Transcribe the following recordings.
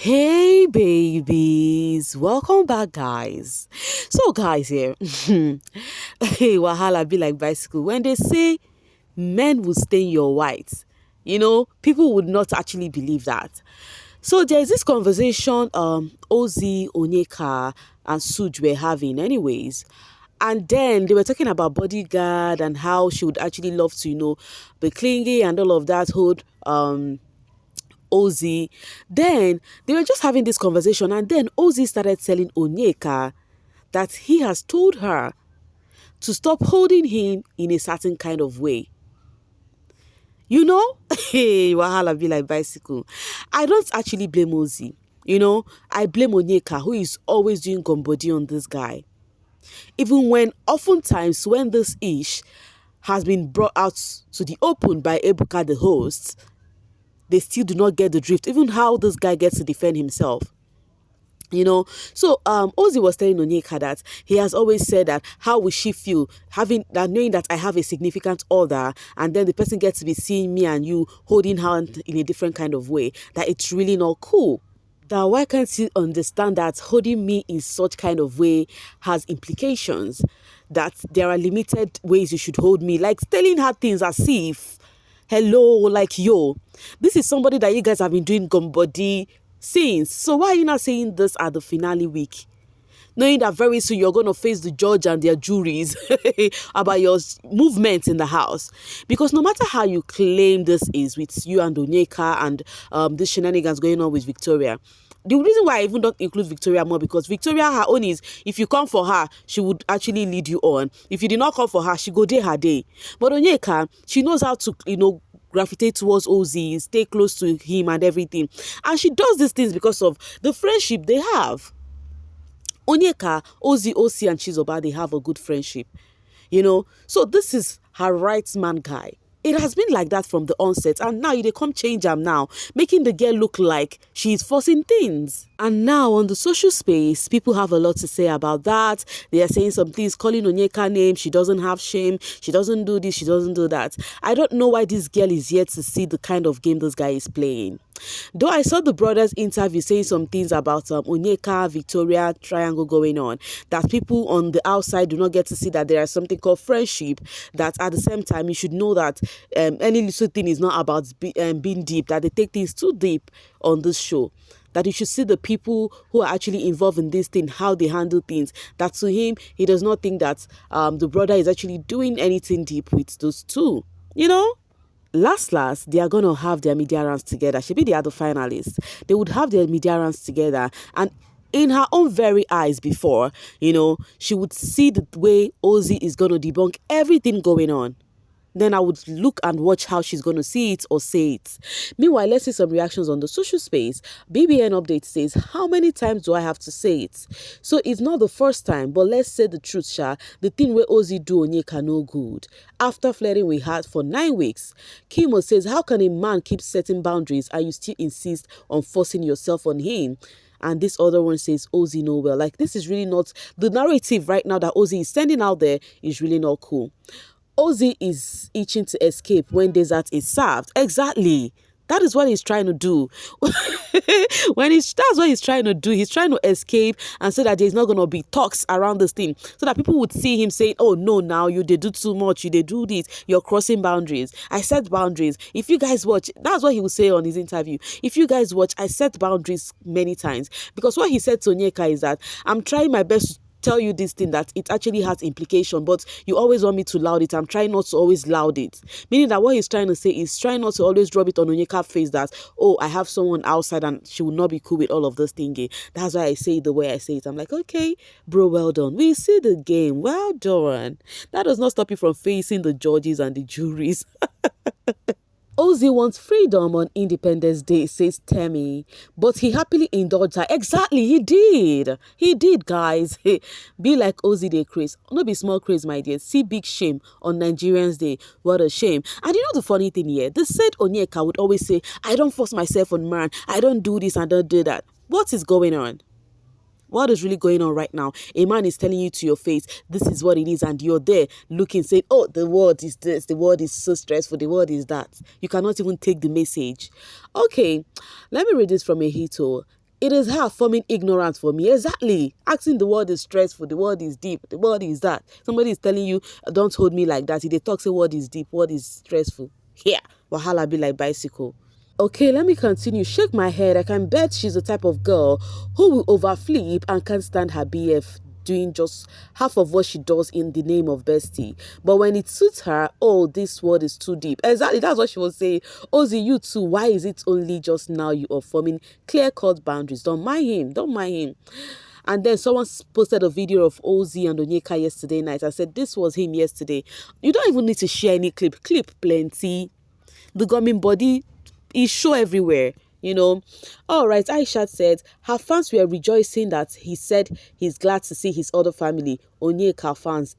Hey babies, welcome back guys. So guys here, hey wahala be like bicycle. When they say men will stain your white, people would not actually believe that. So there's this conversation Ozee, Onyeka and Suj were having anyways. And then they were talking about bodyguard and how she would actually love to, be clingy and all of that whole Ozee. Then they were just having this conversation, and then Ozee started telling Onyeka that he has told her to stop holding him in a certain kind of way. Hey, wahala be like bicycle. I don't actually blame Ozee. I blame Onyeka, who is always doing gombody on this guy. Even when, oftentimes, when this ish has been brought out to the open by Ebuka, the host, they still do not get the drift, even how this guy gets to defend himself. So Ozee was telling Onyeka that he has always said that how will she feel having that, knowing that I have a significant other, and then the person gets to be seeing me and you holding hand in a different kind of way, that it's really not cool. That why can't you understand that holding me in such kind of way has implications, that there are limited ways you should hold me, like telling her things as if, hello, like, yo, this is somebody that you guys have been doing gombody since. So why are you not saying this at the finale week? Knowing that very soon you're going to face the judge and their juries about your movements in the house. Because no matter how you claim this is with you and Onyeka and this shenanigans going on with Victoria, the reason why I even don't include Victoria more, because Victoria, her own is, if you come for her, she would actually lead you on. If you did not come for her, she go day her day. But Onyeka, she knows how to, gravitate towards Ozee, stay close to him and everything. And she does these things because of the friendship they have. Onyeka, Ozee, Osi, and Chizoba, they have a good friendship. So this is her right man guy. It has been like that from the onset, and now they come change am now, making the girl look like she is forcing things. And now on the social space, people have a lot to say about that. They are saying some things, calling Onyeka name. She doesn't have shame. She doesn't do this. She doesn't do that. I don't know why this girl is yet to see the kind of game this guy is playing. Though I saw the brothers interview saying some things about Onyeka, Victoria triangle going on, that people on the outside do not get to see that there is something called friendship, that at the same time you should know that any little thing is not about being deep, that they take things too deep on this show. That you should see the people who are actually involved in this thing, how they handle things. That to him, he does not think that the brother is actually doing anything deep with those two. Last, they are going to have their media rounds together. She be the other finalists. They would have their media rounds together. And in her own very eyes before, she would see the way Ozee is going to debunk everything going on. Then I would look and watch how she's going to see it or say it. Meanwhile, let's see some reactions on the social space. BBN Update says, how many times do I have to say it? So it's not the first time, but let's say the truth, Sha. The thing where Ozee do Onyeka no good. After flirting with her for 9 weeks, Kimo says, how can a man keep setting boundaries and you still insist on forcing yourself on him? And this other one says, Ozee no well. Like, this is really not, the narrative right now that Ozee is sending out there is really not cool. Ozee is itching to escape when dessert is served. Exactly. That is what he's trying to do. That's what he's trying to do. He's trying to escape and so that there's not going to be talks around this thing. So that people would see him saying, oh, no, now you did do too much. You did do this. You're crossing boundaries. I set boundaries. If you guys watch, that's what he would say on his interview. If you guys watch, I set boundaries many times. Because what he said to Onyeka is that I'm trying my best to tell you this thing that it actually has implication, but you always want me to loud it. I'm trying not to always loud it. Meaning that what he's trying to say is trying not to always drop it on Onyeka's face that, oh, I have someone outside and she will not be cool with all of this thingy. That's why I say it the way I say it. I'm like, okay, bro, well done. We see the game. Well done. That does not stop you from facing the judges and the juries. Ozee wants freedom on Independence Day, says Temi, but he happily indulged her. Exactly, he did. He did, guys. Be like Ozee Day craze. No be small craze, my dear. See big shame on Nigerians Day. What a shame. And you know the funny thing here? The said Onyeka would always say, I don't force myself on man. I don't do this and don't do that. What is going on? What is really going on right now? A man is telling you to your face, this is what it is, and you're there looking, saying, oh, the world is this, the world is so stressful, the world is that. You cannot even take the message. Okay, let me read this from a hito. It is her forming ignorance for me. Exactly. Asking the word is stressful, the word is deep, the word is that. Somebody is telling you, don't hold me like that. If they talk, say word is deep, word is stressful. Here, wahala be like bicycle. Okay, let me continue. Shake my head. I can bet she's the type of girl who will overflip and can't stand her BF doing just half of what she does in the name of bestie. But when it suits her, oh, this word is too deep. Exactly, that's what she was saying. Ozee, you too, why is it only just now you are forming clear-cut boundaries? Don't mind him, don't mind him. And then someone posted a video of Ozee and Onyeka yesterday night. I said, this was him yesterday. You don't even need to share any clip. Clip plenty. The government body is show everywhere. All right, Aisha said her fans were rejoicing that he said he's glad to see his other family, Onyeka fans.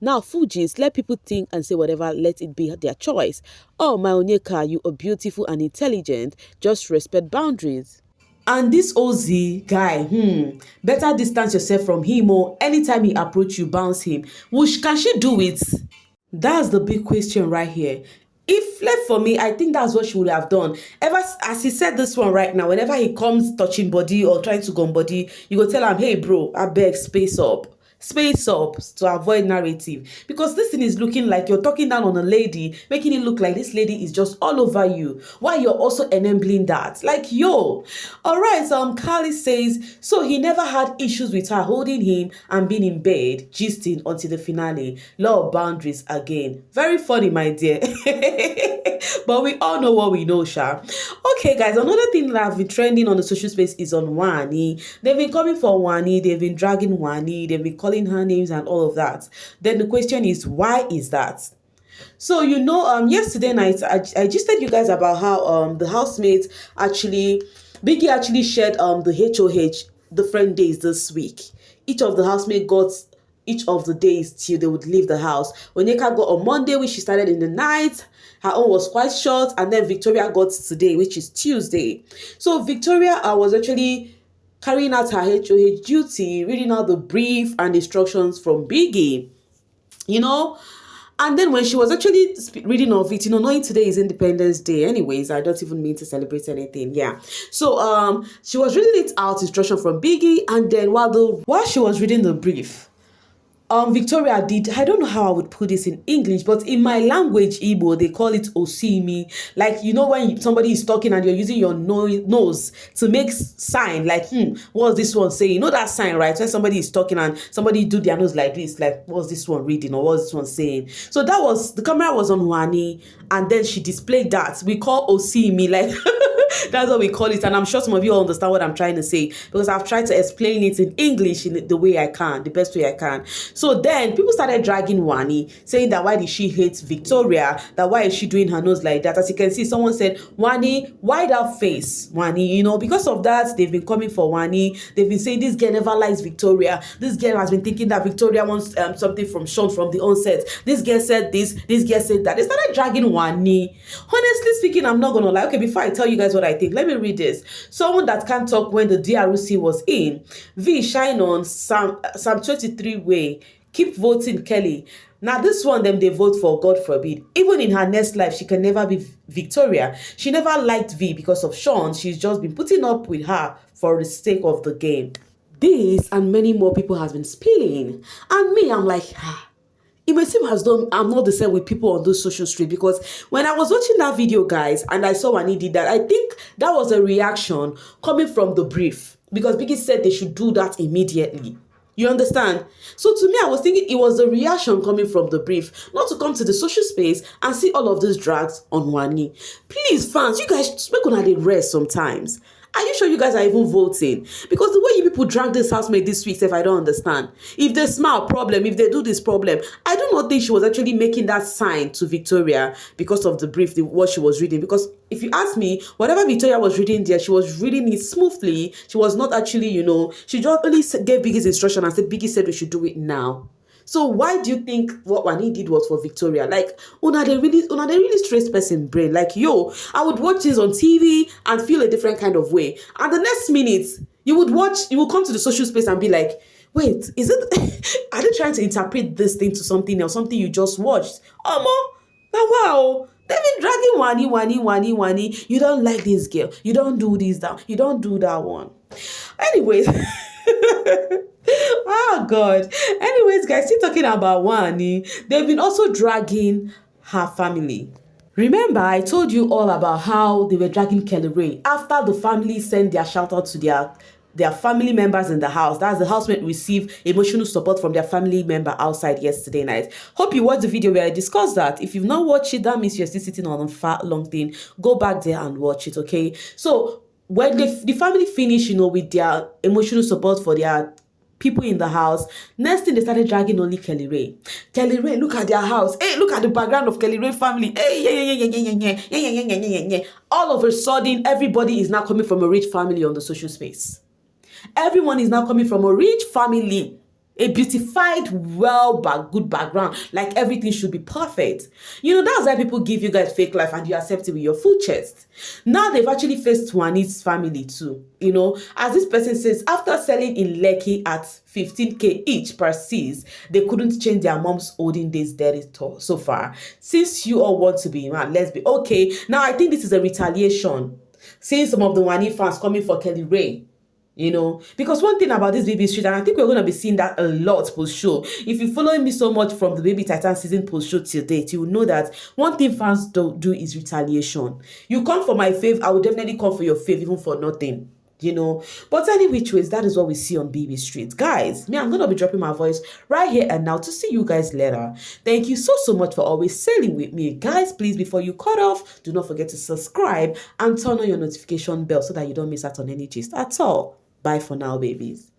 Now, Fujis, let people think and say whatever, let it be their choice. Oh, my Onyeka, you are beautiful and intelligent. Just respect boundaries. And this Ozee guy, better distance yourself from him, or anytime he approach you, bounce him. Can she do it? That's the big question right here. If left for me, I think that's what she would have done. Ever as he said this one right now, whenever he comes touching body or trying to gun body, you go tell him, hey bro, I beg, space up to avoid narrative, because this thing is looking like you're talking down on a lady, making it look like this lady is just all over you, while you're also enabling that. Like, yo. All right, Carly says, so he never had issues with her holding him and being in bed gisting until the finale. Law of boundaries again. Very funny, my dear. But we all know what we know, Sha. Okay, guys, another thing that has been trending on the social space is on Wanni. They've been coming for Wanni, they've been dragging Wanni, they've been calling her names and all of that. Then the question is, why is that? So, yesterday night, I just told you guys about how the housemates Biggie actually shared the HOH different days this week. Each of the housemates got each of the days till they would leave the house. Onyeka got on Monday, which she started in the night. Her own was quite short, and then Victoria got today, which is Tuesday. So Victoria was actually carrying out her HOH duty, reading out the brief and instructions from Biggie, And then when she was actually reading of it, knowing today is Independence Day anyways, I don't even mean to celebrate anything, yeah. So she was reading it out, instruction from Biggie, and then while she was reading the brief, Victoria did, I don't know how I would put this in English, but in my language, Igbo, they call it osimi. Like, when somebody is talking and you're using your nose to make sign, like, what's this one saying? That sign, right? When somebody is talking and somebody do their nose like this, like, what's this one reading or what's this one saying? So the camera was on Wanni, and then she displayed that. We call osimi, like, that's what we call it. And I'm sure some of you all understand what I'm trying to say, because I've tried to explain it in English in the way I can, the best way I can. So then people started dragging Wanni, saying that why did she hate Victoria? That why is she doing her nose like that? As you can see, someone said, Wanni, why that face? Wanni, because of that, they've been coming for Wanni. They've been saying this girl never likes Victoria. This girl has been thinking that Victoria wants something from Sean from the onset. This girl said this girl said that. They started dragging Wanni. Honestly speaking, I'm not gonna lie. Okay, before I tell you guys what I think, let me read this. Someone that can't talk when the DRC was in. V shine on Psalm 23 way. Keep voting, Kelly. Now this one, them they vote for, God forbid. Even in her next life, she can never be Victoria. She never liked V because of Sean. She's just been putting up with her for the sake of the game. This and many more people has been spilling. And me, I'm like, it may seem as though I'm not the same with people on those social street, because when I was watching that video, guys, and I saw Wanni did that, I think that was a reaction coming from the brief, because Biggie said they should do that immediately. You understand? So to me, I was thinking it was a reaction coming from the brief, not to come to the social space and see all of these drags on Wanni. Please, fans, you guys make on the rest sometimes. Are you sure you guys are even voting? Because the way you people drag this housemate this week, if I don't understand. If they smile, problem. If they do this, problem. I do not think she was actually making that sign to Victoria because of the brief, what she was reading. Because if you ask me, whatever Victoria was reading there, she was reading it smoothly. She was not actually, she just only gave Biggie's instruction and said, Biggie said we should do it now. So why do you think what Wanni did was for Victoria? Like, they really straight person brain. Like, yo, I would watch this on TV and feel a different kind of way. And the next minute, you would come to the social space and be like, wait, is it, are they trying to interpret this thing to something else, something you just watched? Now wow. They've been dragging Wanni. You don't like this girl. You don't do this, that. You don't do that one. Anyways, oh God. Anyways, guys, still talking about Wanni, they've been also dragging her family. Remember, I told you all about how they were dragging Kelly Ray after the family sent their shout out to their family members in the house. That's the housemate received emotional support from their family member outside yesterday night. Hope you watched the video where I discussed that. If you've not watched it, that means you're still sitting on a fat long thing. Go back there and watch it, okay? So when the family finished, with their emotional support for their people in the house, next thing they started dragging only Kelly Ray. Kelly Ray, look at their house. Hey, look at the background of Kelly Ray family. Hey, yeah. All of a sudden, everybody is now coming from a rich family on the social space. Everyone is now coming from a rich family, a beautified, good background. Like everything should be perfect. That's why people give you guys fake life and you accept it with your full chest. Now they've actually faced Wanni's family too. As this person says, after selling in Lekki at 15K each per seas, they couldn't change their mom's olden days dirty so far. Since you all want to be man, let's be okay. Now I think this is a retaliation. Seeing some of the Wanni fans coming for Kelly Ray. Because one thing about this Baby Street, and I think we're going to be seeing that a lot post-show. If you're following me so much from the Baby Titan season post-show till date, you will know that one thing fans don't do is retaliation. You come for my fave, I will definitely come for your fave, even for nothing. But any which ways, that is what we see on BB Street. Guys, I'm going to be dropping my voice right here and now to see you guys later. Thank you so much for always sailing with me. Guys, please, before you cut off, do not forget to subscribe and turn on your notification bell so that you don't miss out on any gist at all. Bye for now, babies.